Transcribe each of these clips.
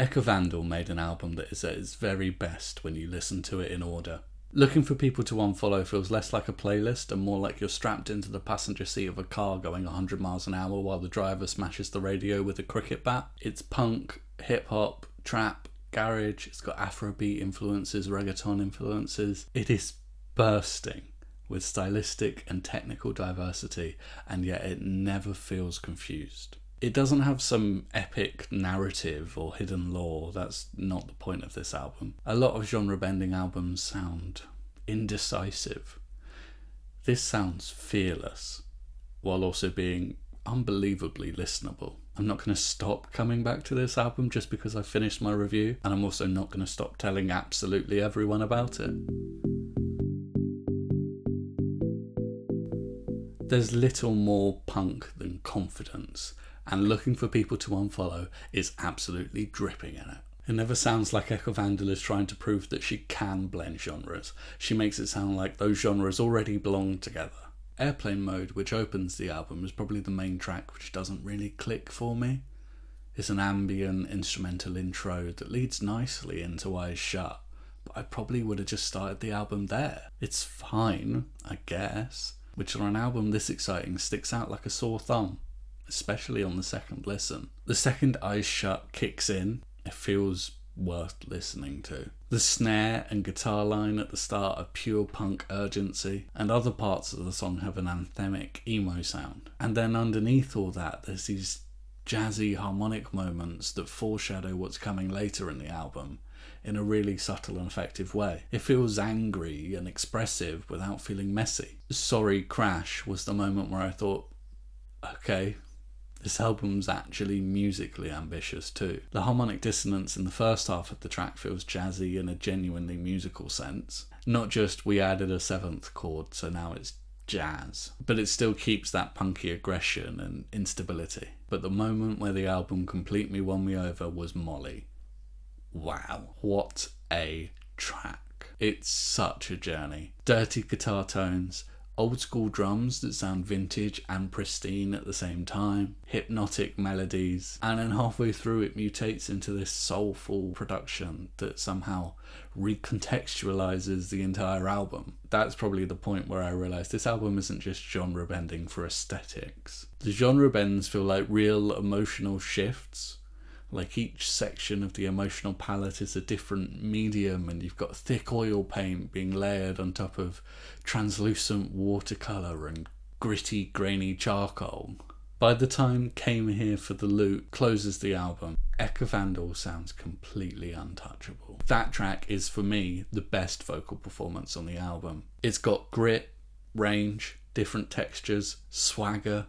Ecca Vandal made an album that is at its very best when you listen to it in order. Looking for People to Unfollow feels less like a playlist and more like you're strapped into the passenger seat of a car going 100 miles an hour while the driver smashes the radio with a cricket bat. It's punk, hip-hop, trap, garage, it's got Afrobeat influences, reggaeton influences. It is bursting with stylistic and technical diversity, and yet it never feels confused. It doesn't have some epic narrative or hidden lore, that's not the point of this album. A lot of genre-bending albums sound indecisive. This sounds fearless, while also being unbelievably listenable. I'm not going to stop coming back to this album just because I finished my review, and I'm also not going to stop telling absolutely everyone about it. There's little more punk than confidence, and Looking for People to Unfollow is absolutely dripping in it. It never sounds like Ecca Vandal is trying to prove that she can blend genres. She makes it sound like those genres already belong together. Airplane Mode, which opens the album, is probably the main track which doesn't really click for me. It's an ambient instrumental intro that leads nicely into Eyes Shut, but I probably would have just started the album there. It's fine, I guess, which on an album this exciting sticks out like a sore thumb, especially on the second listen. The second Eyes Shut kicks in, it feels worth listening to. The snare and guitar line at the start are pure punk urgency, and other parts of the song have an anthemic emo sound. And then underneath all that, there's these jazzy harmonic moments that foreshadow what's coming later in the album in a really subtle and effective way. It feels angry and expressive without feeling messy. Sorry Crash was the moment where I thought, okay, this album's actually musically ambitious too. The harmonic dissonance in the first half of the track feels jazzy in a genuinely musical sense. Not just we added a seventh chord so now it's jazz, but it still keeps that punky aggression and instability. But the moment where the album completely won me over was Molly. Wow, what a track. It's such a journey. Dirty guitar tones, old school drums that sound vintage and pristine at the same time, hypnotic melodies, and then halfway through it mutates into this soulful production that somehow recontextualizes the entire album. That's probably the point where I realised this album isn't just genre bending for aesthetics. The genre bends feel like real emotional shifts. Like each section of the emotional palette is a different medium, and you've got thick oil paint being layered on top of translucent watercolour and gritty, grainy charcoal. By the time Came Here for the Loot closes the album, Ecca Vandal sounds completely untouchable. That track is, for me, the best vocal performance on the album. It's got grit, range, different textures, swagger,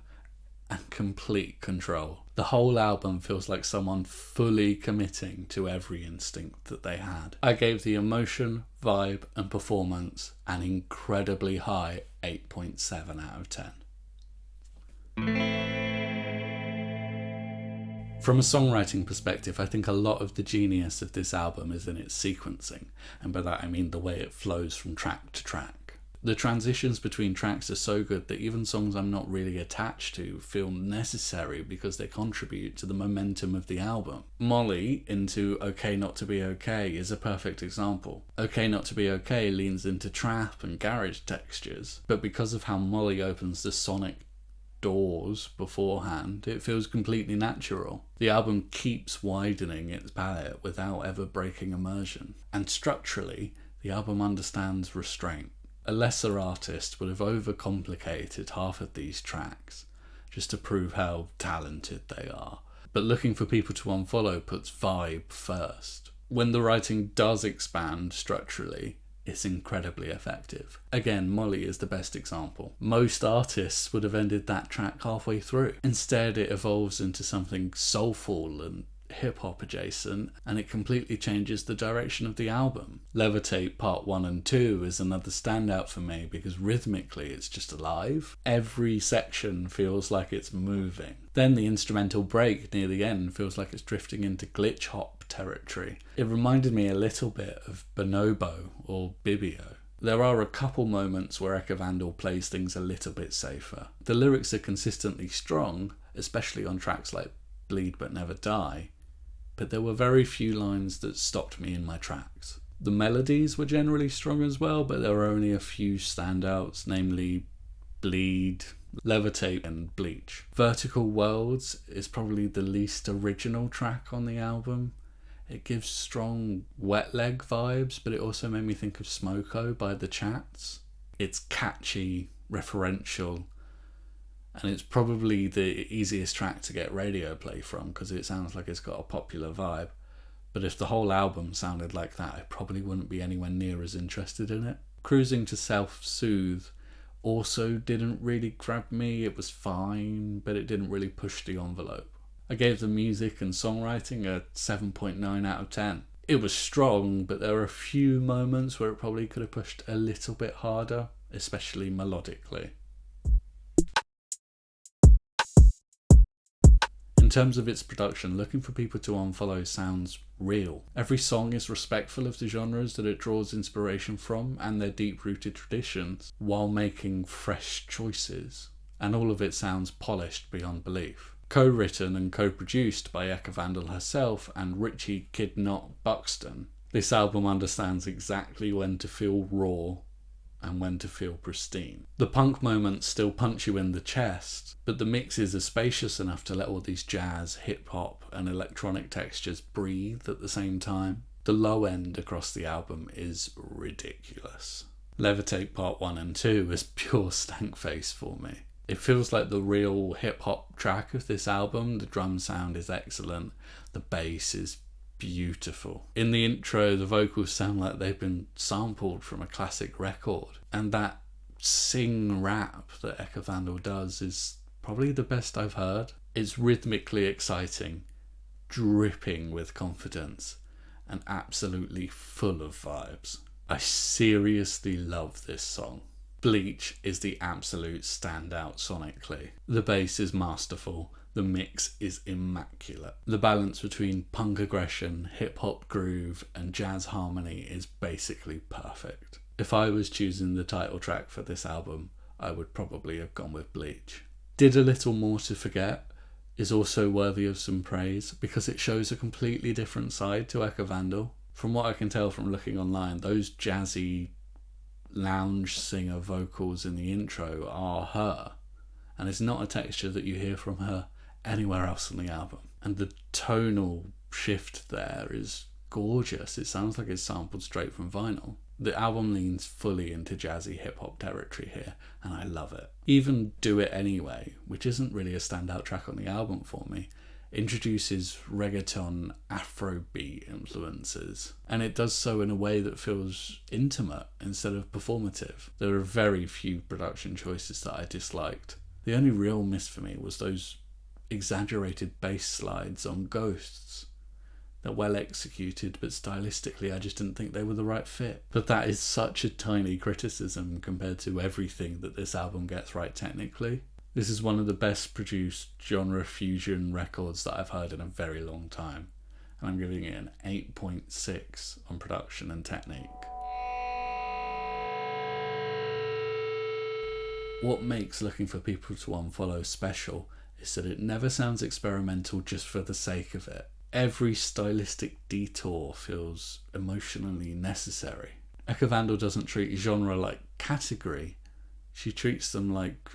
and complete control. The whole album feels like someone fully committing to every instinct that they had. I gave the emotion, vibe, and performance an incredibly high 8.7 out of 10. From a songwriting perspective, I think a lot of the genius of this album is in its sequencing, and by that I mean the way it flows from track to track. The transitions between tracks are so good that even songs I'm not really attached to feel necessary because they contribute to the momentum of the album. Molly into OK Not To Be OK is a perfect example. OK Not To Be OK leans into trap and garage textures, but because of how Molly opens the sonic doors beforehand, it feels completely natural. The album keeps widening its palette without ever breaking immersion. And structurally, the album understands restraint. A lesser artist would have overcomplicated half of these tracks just to prove how talented they are. But Looking for People to Unfollow puts vibe first. When the writing does expand structurally, it's incredibly effective. Again, Molly is the best example. Most artists would have ended that track halfway through. Instead, it evolves into something soulful and hip-hop adjacent, and it completely changes the direction of the album. Levitate Part 1 and 2 is another standout for me because rhythmically it's just alive. Every section feels like it's moving. Then the instrumental break near the end feels like it's drifting into glitch hop territory. It reminded me a little bit of Bonobo or Bibio. There are a couple moments where Ecca Vandal plays things a little bit safer. The lyrics are consistently strong, especially on tracks like Bleed But Never Die, but there were very few lines that stopped me in my tracks. The melodies were generally strong as well, but there were only a few standouts, namely Bleed, Levitate and Bleach. Vertical Worlds is probably the least original track on the album. It gives strong Wet Leg vibes, but it also made me think of Smoko by The Chats. It's catchy, referential, and it's probably the easiest track to get radio play from because it sounds like it's got a popular vibe. But if the whole album sounded like that, I probably wouldn't be anywhere near as interested in it. Cruising to Self-Soothe also didn't really grab me. It was fine, but it didn't really push the envelope. I gave the music and songwriting a 7.9 out of 10. It was strong, but there were a few moments where it probably could have pushed a little bit harder, especially melodically. In terms of its production, Looking for People to Unfollow sounds real. Every song is respectful of the genres that it draws inspiration from and their deep-rooted traditions, while making fresh choices. And all of it sounds polished beyond belief. Co-written and co-produced by Ecca Vandal herself and Richie Kid Not Buxton, this album understands exactly when to feel raw and when to feel pristine. The punk moments still punch you in the chest, but the mixes are spacious enough to let all these jazz, hip-hop and electronic textures breathe at the same time. The low end across the album is ridiculous. Levitate Part 1 and 2 is pure stank face for me. It feels like the real hip-hop track of this album. The drum sound is excellent, the bass is beautiful. In the intro, the vocals sound like they've been sampled from a classic record, and that sing rap that Ecca Vandal does is probably the best I've heard. It's rhythmically exciting, dripping with confidence, and absolutely full of vibes. I seriously love this song. Bleach is the absolute standout sonically. The bass is masterful. The mix is immaculate. The balance between punk aggression, hip-hop groove and jazz harmony is basically perfect. If I was choosing the title track for this album, I would probably have gone with Bleach. Did a Little More to Forget is also worthy of some praise because it shows a completely different side to Ecca Vandal. From what I can tell from looking online, those jazzy lounge singer vocals in the intro are her, and it's not a texture that you hear from her anywhere else on the album. And the tonal shift there is gorgeous. It sounds like it's sampled straight from vinyl. The album leans fully into jazzy hip-hop territory here, and I love it. Even Do It Anyway, which isn't really a standout track on the album for me, introduces reggaeton Afrobeat influences, and it does so in a way that feels intimate instead of performative. There are very few production choices that I disliked. The only real miss for me was those exaggerated bass slides on Ghosts. They're well executed, but stylistically I just didn't think they were the right fit. But that is such a tiny criticism compared to everything that this album gets right technically. This is one of the best produced genre fusion records that I've heard in a very long time, and I'm giving it an 8.6 on production and technique. What makes Looking for People to Unfollow special is that it never sounds experimental just for the sake of it. Every stylistic detour feels emotionally necessary. Ecca Vandal doesn't treat genre like category, she treats them like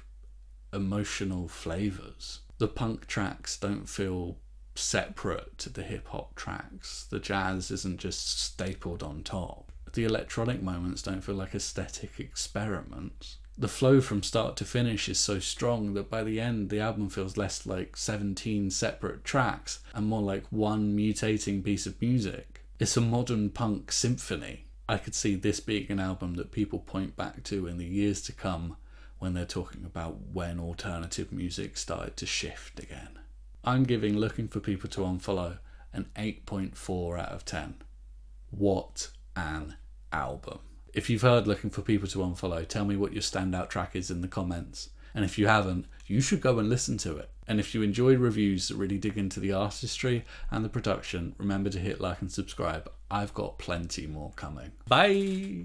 emotional flavours. The punk tracks don't feel separate to the hip-hop tracks. The jazz isn't just stapled on top. The electronic moments don't feel like aesthetic experiments. The flow from start to finish is so strong that by the end the album feels less like 17 separate tracks and more like one mutating piece of music. It's a modern punk symphony. I could see this being an album that people point back to in the years to come when they're talking about when alternative music started to shift again. I'm giving Looking for People to Unfollow an 8.4 out of 10. What an album. If you've heard Looking for People to Unfollow, tell me what your standout track is in the comments. And if you haven't, you should go and listen to it. And if you enjoy reviews that really dig into the artistry and the production, remember to hit like and subscribe. I've got plenty more coming. Bye!